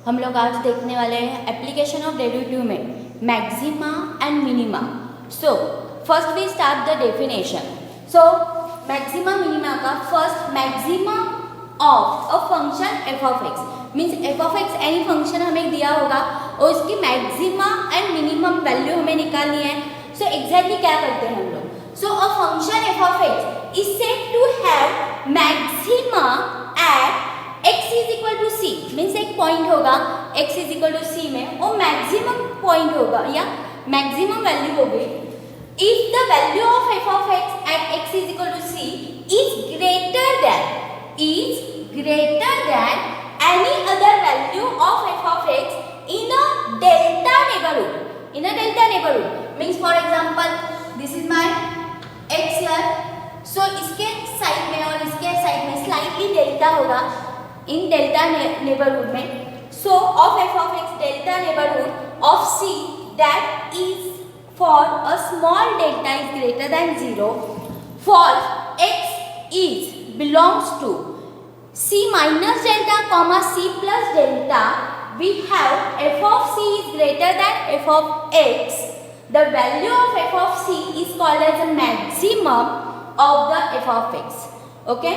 हम लोग आज देखने वाले हैं एप्लीकेशन ऑफ डेरिवेटिव में maxima and minima. So first we start the definition. So maxima minima का first maxima of a function F of x means f of x any function हमें दिया होगा और उसकी मैक्सिमा एंड मिनिमम वैल्यू हमें निकालनी है। सो एग्जैक्टली क्या करते हैं हम लोग? So a function F of x is said to have maxima at x is equal to c means एक पॉइंट होगा x is equal to c में और मैक्सिमम पॉइंट होगा या मैक्सिमम वैल्यू होगी if the value of F of x at x is equal to c is greater than any other value of F of x in a delta neighbourhood means for example this is my x here. So इसके side में और इसके side में slightly delta होगा इन delta neighbourhood में। So of F of X delta neighbourhood of C that is for a small delta is greater than 0 for X is belongs to c minus delta comma c plus delta we have f of c is greater than f of x. The value of f of c is called as the maximum of the f of x. Okay.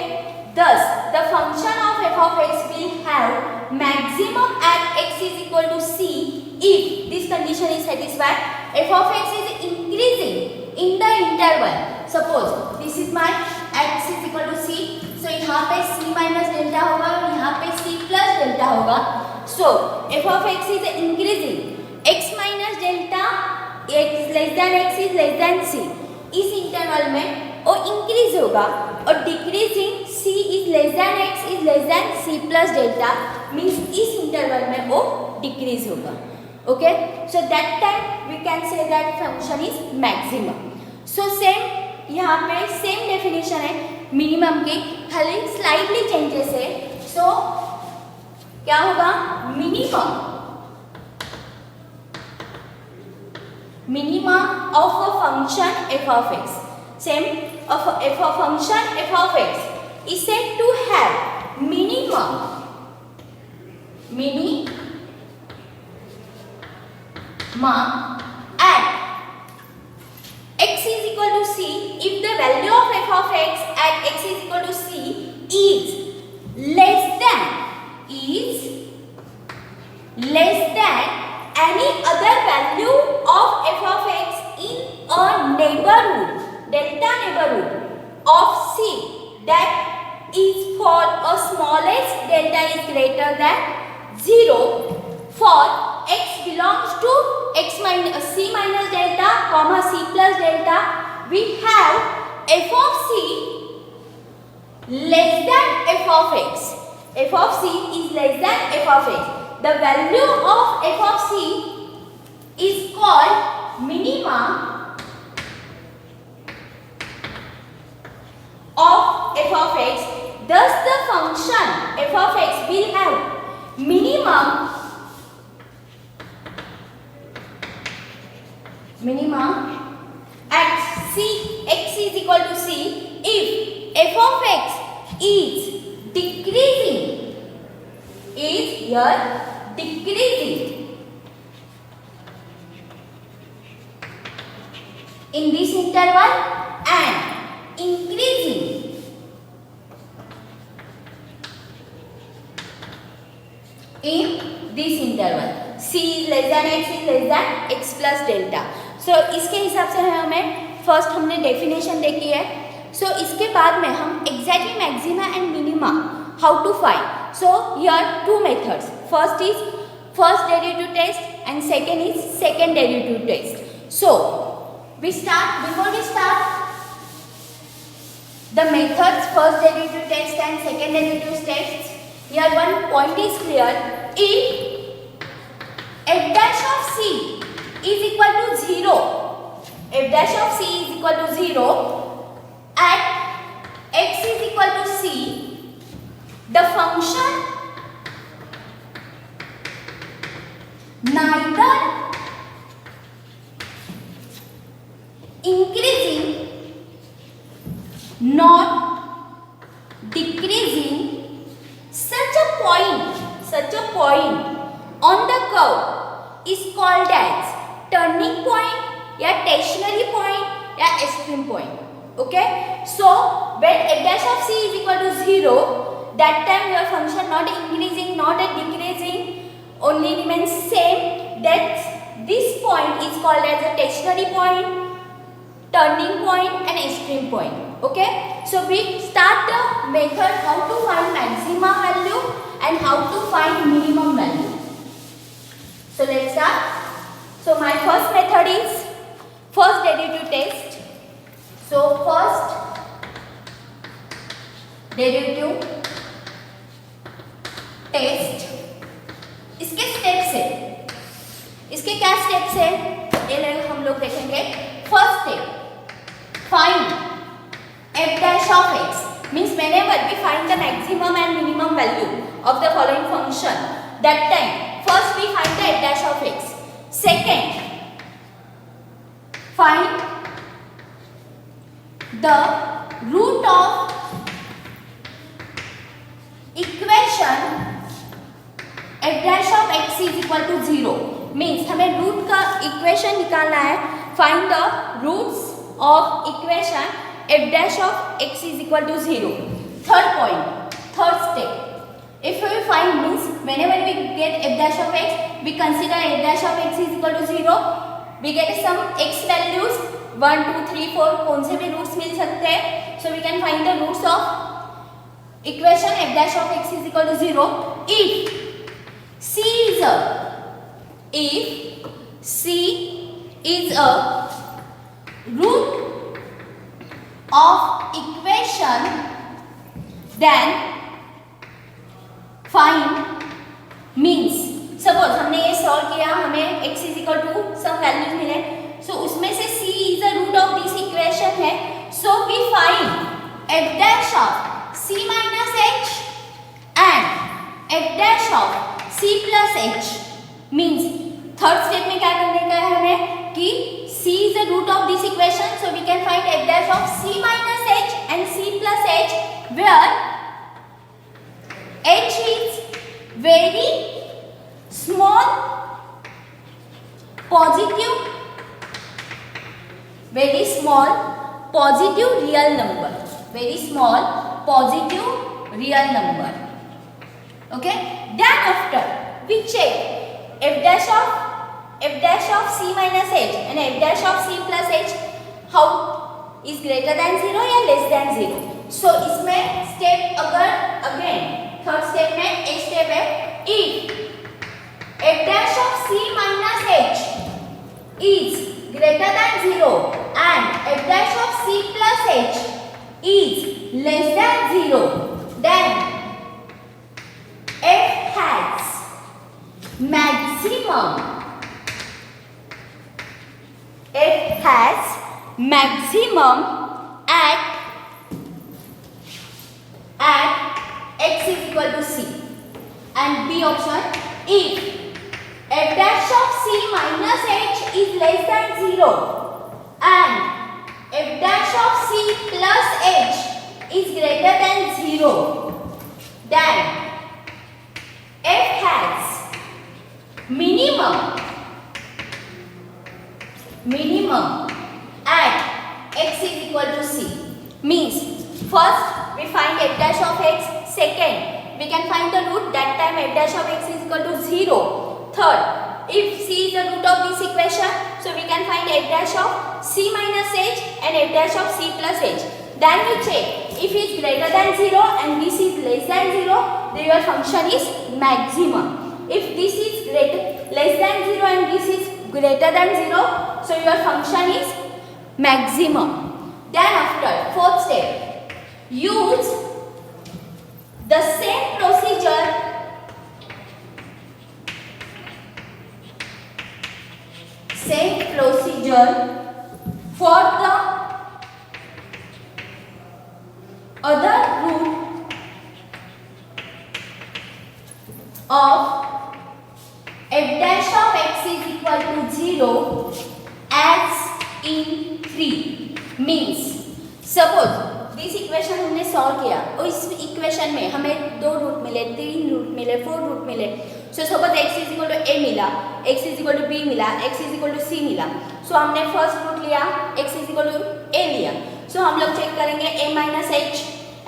Thus, the function of f of x will have maximum at x is equal to c if this condition is satisfied. F of x is increasing in the interval. Suppose this is my x is equal to c. So यहाँ पे c minus delta होगा और यहाँ पे c plus delta होगा. So f of x is increasing. x minus delta x less than x is less than c. इस interval में वो इंक्रीज होगा और decreasing c is less than x is less than c plus delta means इस interval में वो decrease होगा. Okay, so that time we can say that function is maximum. So same यहाँ पे सेम डेफिनेशन है minimum की, खाली slightly changes है. सो क्या होगा? Minima of a function F of X. Same of F of function F of x is said to have minima at x is equal to c if the value of f of x at x is equal to c is less than any other value of f of x in a delta neighborhood of c that is for a smallest delta is greater than 0 for x belongs to x minus c minus delta comma c plus delta we have f of c less than f of x. F of c is less than f of x. The value of f of c is called minima of f of x. Thus the function f of x will have minima at x is equal to c if f of x is decreasing in this interval and increasing in this interval. c is less than x is less than x plus delta. So इसके हिसाब से हमें first हमने definition देखी है. सो इसके बाद में हम exactly maxima and minima how to find. So here two methods. First is first derivative test and second is second derivative test. So we start before we start the methods first derivative test and second derivative test. Here one point is clear. If f dash of c is equal to 0, f dash of c is equal to 0 at x is equal to c, the function neither increasing nor decreasing such a point curve is called as turning point या stationary point या extreme point. Okay, so when f dash of c is equal to 0, that time your function not increasing, not decreasing, only remains same. That this point is called as a stationary point, turning point and extreme point. Okay, so we start the method how to find maximum value and how to find minimum value. So let's start. So my first method is first derivative test. So first derivative test, इसके steps है, इसके क्या steps है ये हम लोग देखेंगे. First step, find f dash of x, means whenever we find the maximum and minimum value of the following function, that time first we find the f dash of x. Second, find the root of equation f dash of x is equal to 0, means हमें root का equation निकालना है. Find the roots of equation f dash of x is equal to 0. Third point, third step, if we find means whenever we get f dash of x, we consider f dash of x is equal to 0. we get some x values 1 2 3 4, कौन से भी roots मिल सकते हैं. so we can find the roots of equation f dash of x is equal to 0 if c is a root of equation, then find, means suppose हमने ये solve किया, हमें x is equal to some values मिले, so उसमें से c is the root of this equation है. so we find f dash of c minus h and f dash of c plus h, means third step में क्या करने का है हमें कि c is the root of this equation, so we can find f dash of c minus h and c plus h, where h is very small positive, very small positive real number, very small positive real number. Okay, then after we check f dash of c minus h and f dash of c plus h how is greater than 0 या less than 0. so इसमें step अगर again third step में एक step है, if f dash of c minus h is greater than 0 and f dash of c plus h is less than 0, then f has maximum at x is equal to c. and B option, if f dash of c minus h is less than 0 and f dash of c plus h is greater than 0, then f has minimum at x is equal to c. means first we find f dash of x, second we can find the root, that time f dash of x is equal to 0. third, if c is the root of this equation, so we can find f dash of c minus h and f dash of c plus h. then we check if it is greater than 0 and this is less than 0, then your function is maximum. if this is less than 0 and this is greater than 0, so your function is maximum. then after fourth step, use the same procedure for the other root of f dash of x is equal to 0 as in 3. means suppose this equation हमने solve किया और इस equation में हमें 2 root मिले, 3 root मिले, 4 root मिले. So suppose x is equal to a मिला, x is equal to b मिला, x is equal to c मिला. सो हमने फर्स्ट रूट लिया, x is equal to a लिया. सो हम लोग चेक करेंगे a minus H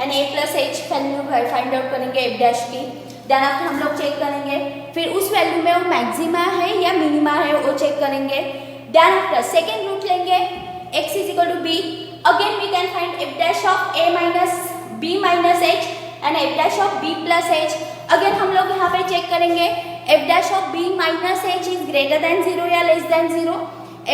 and a plus H value find out करेंगे f डैश की. देन आफ्टर हम लोग चेक करेंगे फिर उस वैल्यू में वो मैक्सिमा है या मिनिमा है वो चेक करेंगे. देन आफ्टर सेकेंड रूट लेंगे, x is equal to b. Again we can find f dash of a minus b minus h and f dash of b plus h. Again हम लोग यहाँ पे check करेंगे f dash of b minus h is greater than 0 या less than 0.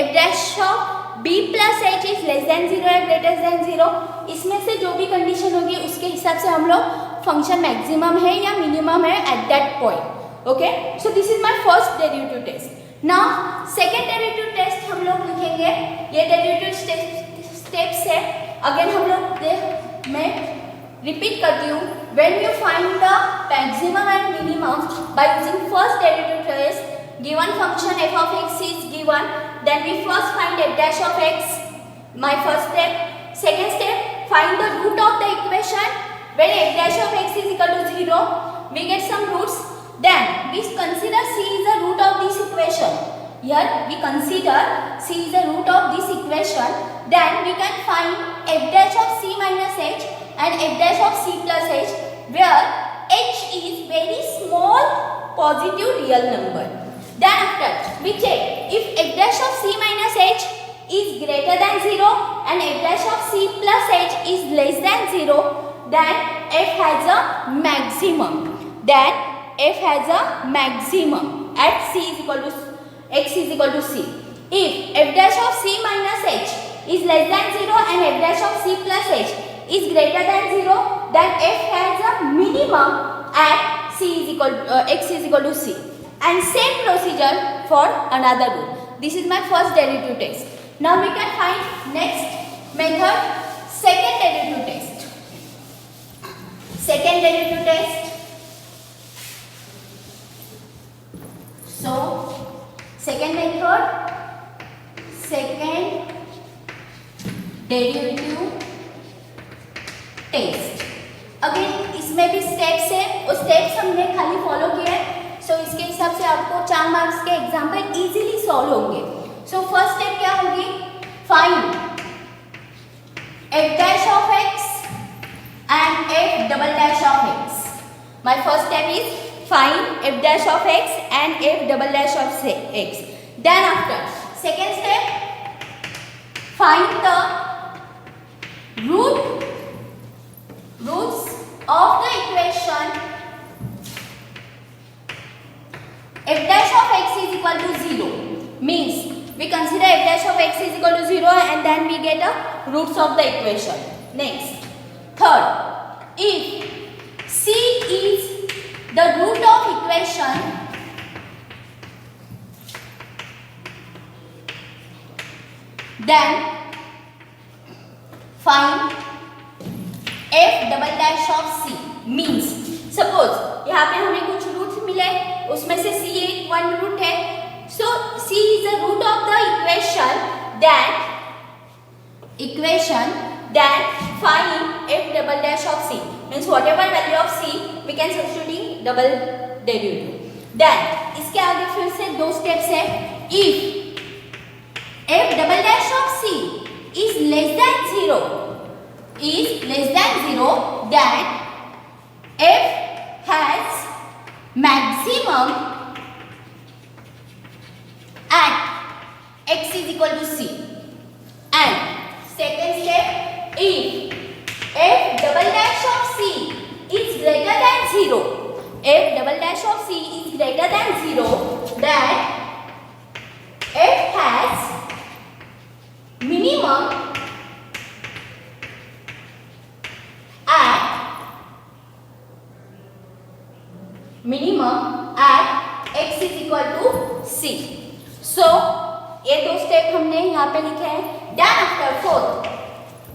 f dash of b plus h is less than 0 या greater than 0. इसमें से जो भी कंडीशन होगी उसके हिसाब से हम लोग फंक्शन मैक्सिमम है या मिनिमम है at that point. Okay, so this is my first derivative test. Now second derivative test हम लोग लिखेंगे. ये डेरिवेटिव स्टेप्स है. अगेन हम लोग मैं रिपीट करती हूँ. When you find the maximum and minimum by using first derivative test, given function f of x is given, then we first find f dash of x, my first step. Second step, find the root of the equation. When f dash of x is equal to 0, we get some roots. Then we consider c is the root of this equation. Here we consider c is the root of this equation. Then we can find f dash of c minus h and f dash of c plus h, where h is very small positive real number. Then after we check if f dash of c minus h is greater than 0 and f dash of c plus h is less than 0, then f has a maximum. Then f has a maximum at c is equal to x is equal to c. If f dash of c minus h is less than 0 and f dash of c plus h is greater than 0, then f has a minimum at c is equal x is equal to c. And same procedure for another rule. This is my first derivative test. Now we can find next method, second derivative test. Second derivative test. So second method, second derivative test. Again इसमें भी steps है, वो steps हमने खाली follow किए हैं. सो इसके हिसाब से आपको 4 मार्क्स के एग्जाम्पल इजीली सॉल्व होंगे. सो फर्स्ट स्टेप क्या होगी? Find f dash of x and f double dash of x. My first step is find f dash of x and f double dash of x. Then after second step, find the roots of the equation f dash of x is equal to 0. Means we consider f dash of x is equal to 0 and then we get the roots of the equation. Next, third, if c is the root of equation, then find f double dash of c. Means suppose यहाँ पे हमें कुछ roots मिले, उसमें से c एक one root है. सो c is the root of the equation. Then find f double dash of c. Means whatever value of c we can substituting double derivative. Then इसके आगे फिर से दो steps है. If f double dash of c is less than 0, then f has maximum at x is equal to c. And second step, if f double dash of c is greater than 0, then f has minimum at x is equal to c. So ये दो step हमने यहाँ पे लिखे हैं. Then after fourth,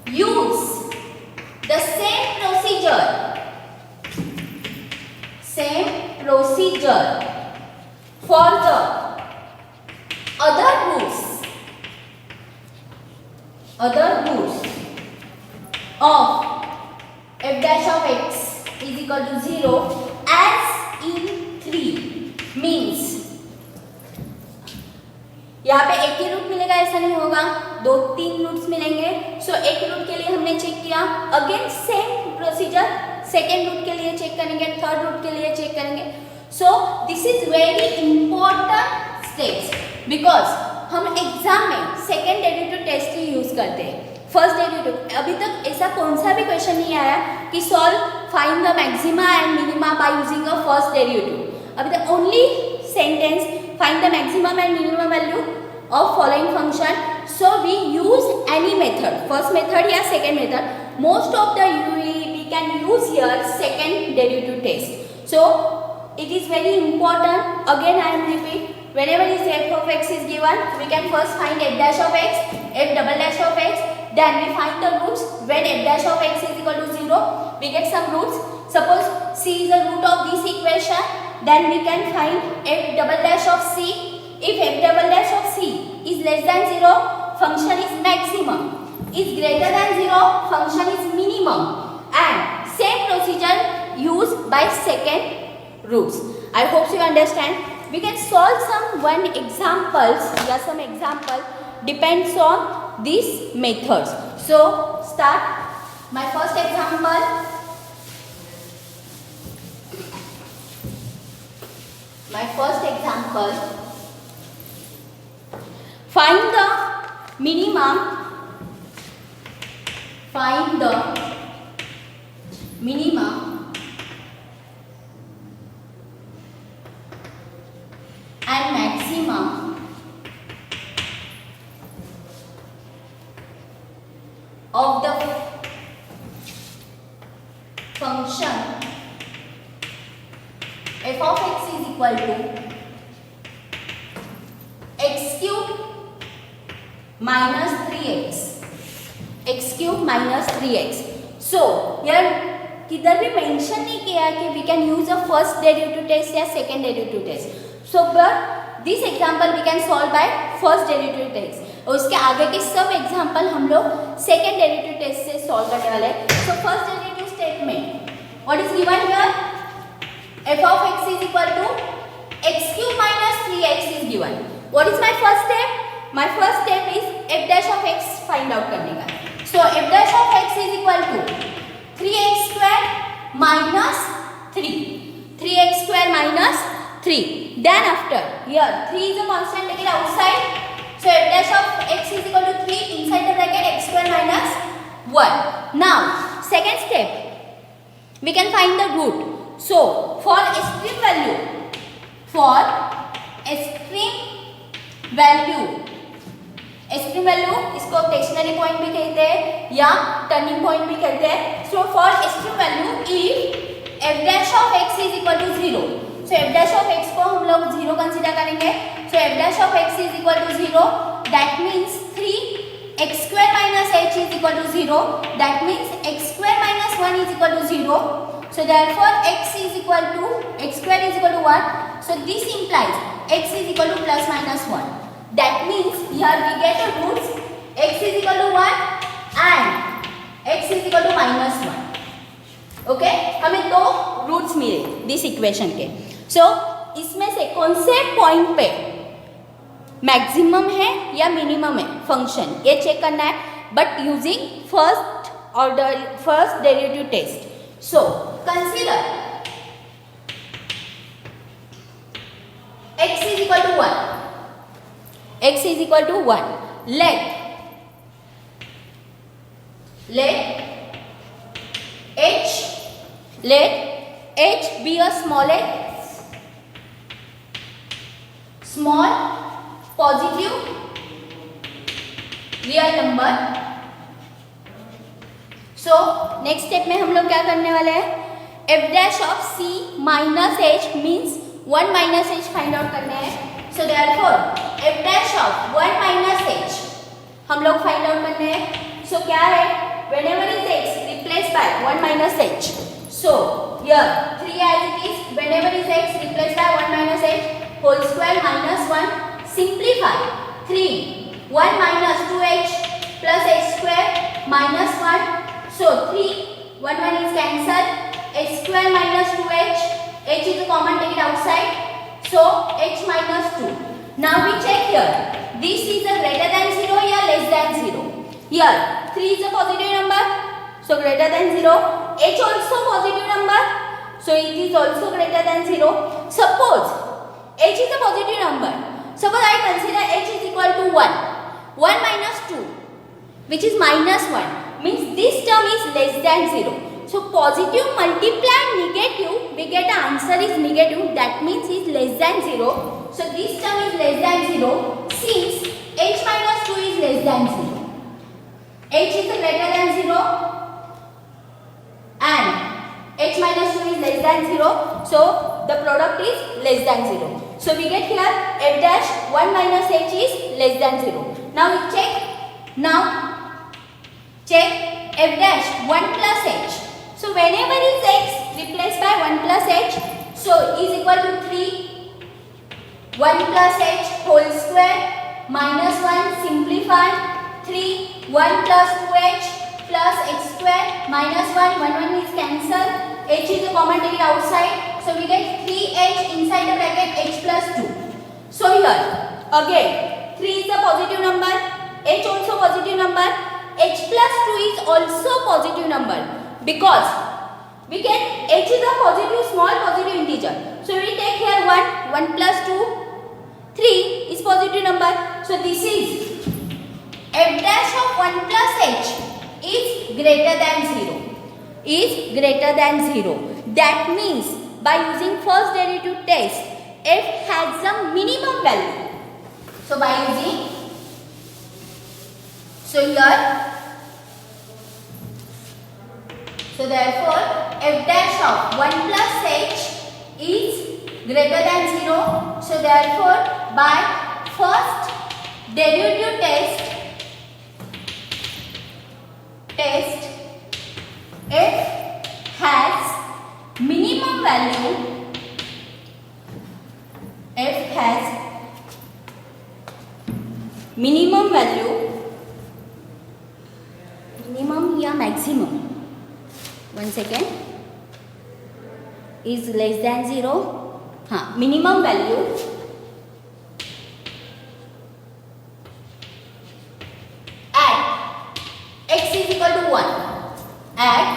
use the same procedure for the other roots of f dash of x is equal to 0 as in 3. Means यहाँ पे एक ही रूट मिलेगा ऐसा नहीं होगा, 2-3 रूट्स मिलेंगे। सो एक रूट के लिए हमने चेक किया, again same procedure, second root के लिए चेक करेंगे, थर्ड रूट के लिए चेक करेंगे। सो this is very important steps because हम एग्जाम में सेकेंड डेरिवेटिव टेस्ट ही यूज करते हैं। फर्स्ट डेरिवेटिव अभी तक ऐसा कौन सा भी क्वेश्चन नहीं आया कि solve find the maxima and minima by using a first derivative. अभी तक only sentence find the maximum and minimum value of following function. So we use any method, first method या second method. Most of the we can use here second derivative test. So it is very important. Again I am repeat, whenever is f of x is given, we can first find f dash of x, f double dash of x. Then we find the roots. When f dash of x is equal to 0, we get some roots. Suppose c is the root of this equation. Then we can find f double dash of c. If f double dash of c is less than 0, function is maximum. Is greater than 0, function is minimum. And same procedure used by second roots. I hope you understand. We can solve some one examples. Yeah, some example depends on these methods. So start. My first example. My first example, find the minimum and maximum of the function f of x is equal to x cube minus 3x, x cube minus 3x. So here किधर भी mention नहीं किया है कि we can use a first derivative test या second derivative test. So but this example we can solve by first derivative test. और उसके आगे के सब एग्जाम्पल हम लोग second derivative test से solve करने वाले हैं. So first derivative statement, what is given here? f of x is equal to x cube minus 3x is given. What is my first step? My first step is f dash of x find out करने का. So f dash of x is equal to 3x square minus 3. 3x square minus 3. Then after here 3 is a constant, take it outside. So f dash of x is equal to 3 inside the bracket x square minus 1. Now second step we can find the root. So for extreme value इसको stationary point भी कहते हैं या turning point भी कहते हैं. So for extreme value if f dash of x is equal to 0, so f dash of x को हम लोग 0 कंसीडर करेंगे. So f dash of x is equal to 0, that means 3x square minus h is equal to 0, that means x square minus 1 is equal to 0. So therefore x square is equal to 1. So this implies x is equal to plus minus 1. That means here we get the roots x is equal to 1 and x is equal to minus 1. Okay? हमें दो roots मिले this equation के. So इसमें से कौन से point पे maximum है या मिनिमम है फंक्शन, ये चेक करना है, but using first derivative test. So consider x is equal to 1. X is equal to 1. Let h be a small positive real number. So next step में हम लोग क्या करने वाले हैं, f dash of c minus h means 1 minus h find out करने हैं. So therefore f dash of 1 minus h हम लोग फाइंड आउट करने हैं. So क्या है, whenever is x replaced by 1 minus h. So here 3 as it is, whenever is x replaced by 1 minus h whole square minus 1. Simplify 3 1 minus 2h plus h square minus 1. So 3 1 1 is cancelled, h square minus 2h, h is a common, take it outside. So minus 2. Now we check here. This is a greater than 0 or less than 0. Here 3 is a positive number, so greater than 0. H also positive number, so it is also greater than 0. Suppose H is a positive number. Suppose I consider H is equal to 1. 1 minus 2, which is minus 1, means this term is less than 0. So positive multiplied negative, we get the answer is negative, that means is less than 0. So this term is less than 0 since H minus 2 is less than 0. H is greater than 0 and H minus 2 is less than 0. So the product is less than 0. So we get here f dash 1 minus H is less than 0. Now we check. Now check f dash 1 plus H. So whenever is X replaced by 1 plus H, so is equal to 3 1 plus H whole square minus 1 simplified 3 1 plus 2H plus H square minus 1 1 is cancelled. H is a common take outside, so we get 3H inside the bracket H plus 2. So here again 3 is a positive number, H also positive number, H plus 2 is also positive number because we get H is a positive small positive integer. So we take here 1 1 plus 2 3 is positive number. So this is f dash of 1 plus H is greater than 0. Is greater than 0. That means by using first derivative test, f has a minimum value. So by using, so here, so therefore f dash of 1 plus H is greater than 0. So therefore by first derivative test f has minimum value, f has minimum value, minimum या maximum, one second, is less than 0, हाँ minimum value at x is equal to 1, at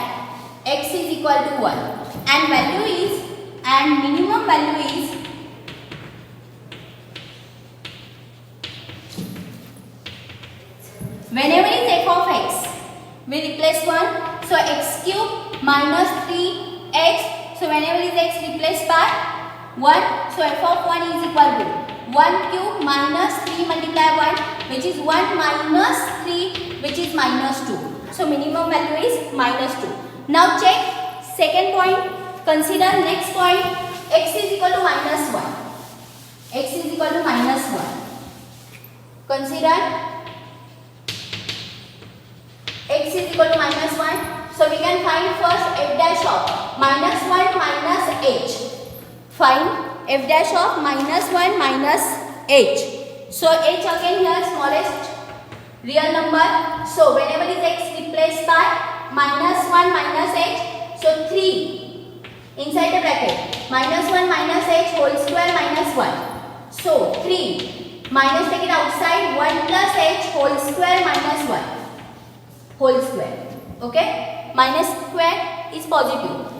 x is equal to 1 and value is, and minimum value is whenever is f of x, we replace 1, so x cube minus 3x, so whenever is x replaced by 1, so f of 1 is equal to 1 cube minus 3 multiply 1, which is 1 minus 3, which is minus 2. So minimum value is minus 2. Now check second point. Consider next point. X is equal to minus 1. X is equal to minus 1. Consider x is equal to minus 1. So we can find first f dash of minus 1 minus h. Find f dash of minus 1 minus h. So h again here smallest real number. So whenever is x replaced by minus 1 minus h, so 3 inside the bracket minus 1 minus h whole square minus 1. So 3 minus take it outside 1 plus h whole square minus 1 whole square. Okay, minus square is positive.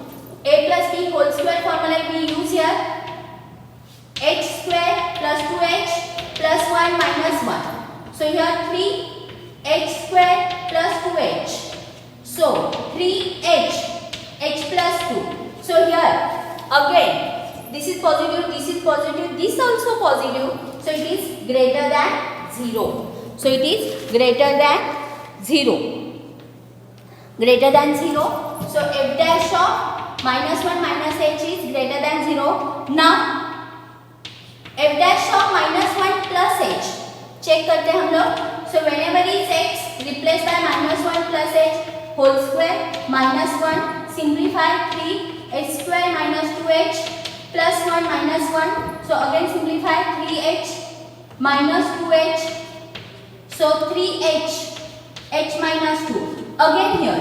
A plus b whole square formula we use here. H square plus 2h plus 1 minus 1. So here 3h square plus 2h. So 3h h plus 2. So here again this is positive, this is positive, this also positive. So it is greater than 0. So it is greater than 0. Greater than 0. So f dash of minus 1 minus h is greater than 0. Now f dash of minus 1 plus h check करते हैं हम लोग. So whenever is x replaced by minus 1 plus h whole square minus 1 simplify 3 h square minus 2h plus 1 minus 1. So again simplify 3h minus 2h. So 3h h minus 2. Again here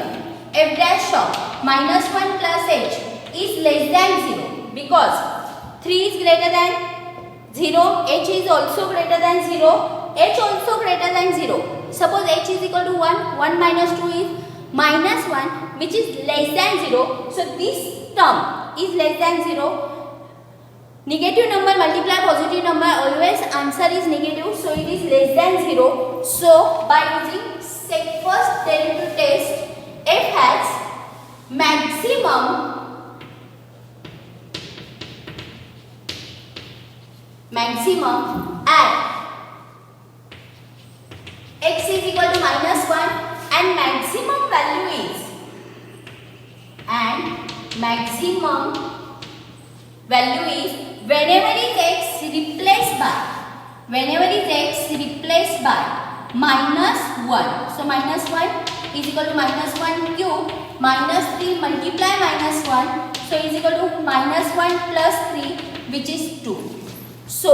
f dash of minus 1 plus h is less than 0 because 3 is greater than 0, h is also greater than 0, h also greater than 0. Suppose h is equal to 1, 1 minus 2 is minus 1, which is less than 0. So this term is less than 0. Negative number multiply positive number, always answer is negative, so it is less than 0. So by using first derivative test, f has maximum at x is equal to minus 1 and maximum value is whenever is x replaced by minus 1. So minus 1 is equal to minus 1 cube minus 3 multiply minus 1. So is equal to minus 1 plus 3, which is 2. So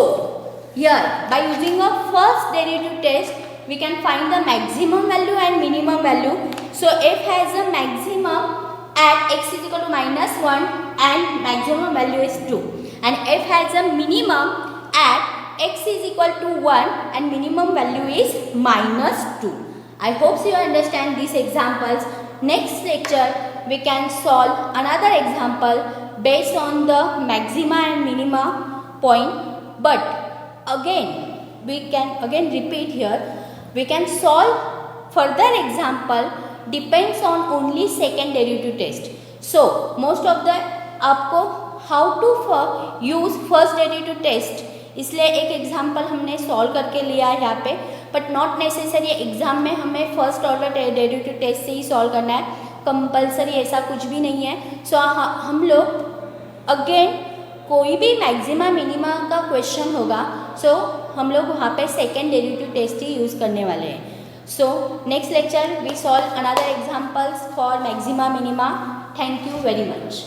here by using a first derivative test, we can find the maximum value and minimum value. So f has a maximum at x is equal to minus 1 and maximum value is 2. And f has a minimum at x is equal to 1 and minimum value is minus 2. I hope you understand these examples. Next lecture we can solve another example based on the maxima and minima point. But again we can repeat here, we can solve further example depends on only second derivative test. So most of the आपको how to use first derivative test, इसलिए एक example हमने solve करके लिया है यहाँ पे, but not necessary exam में हमें फर्स्ट ऑर्डर डेरिवेटिव टेस्ट से ही सॉल्व करना है, कंपलसरी ऐसा कुछ भी नहीं है. सो हम लोग अगेन कोई भी मैक्सिमा मिनिमा का क्वेश्चन होगा, सो हम लोग वहाँ पे सेकेंड डेरिवेटिव टेस्ट ही यूज़ करने वाले हैं. So next lecture we solve another examples for maxima minima. Thank you very much.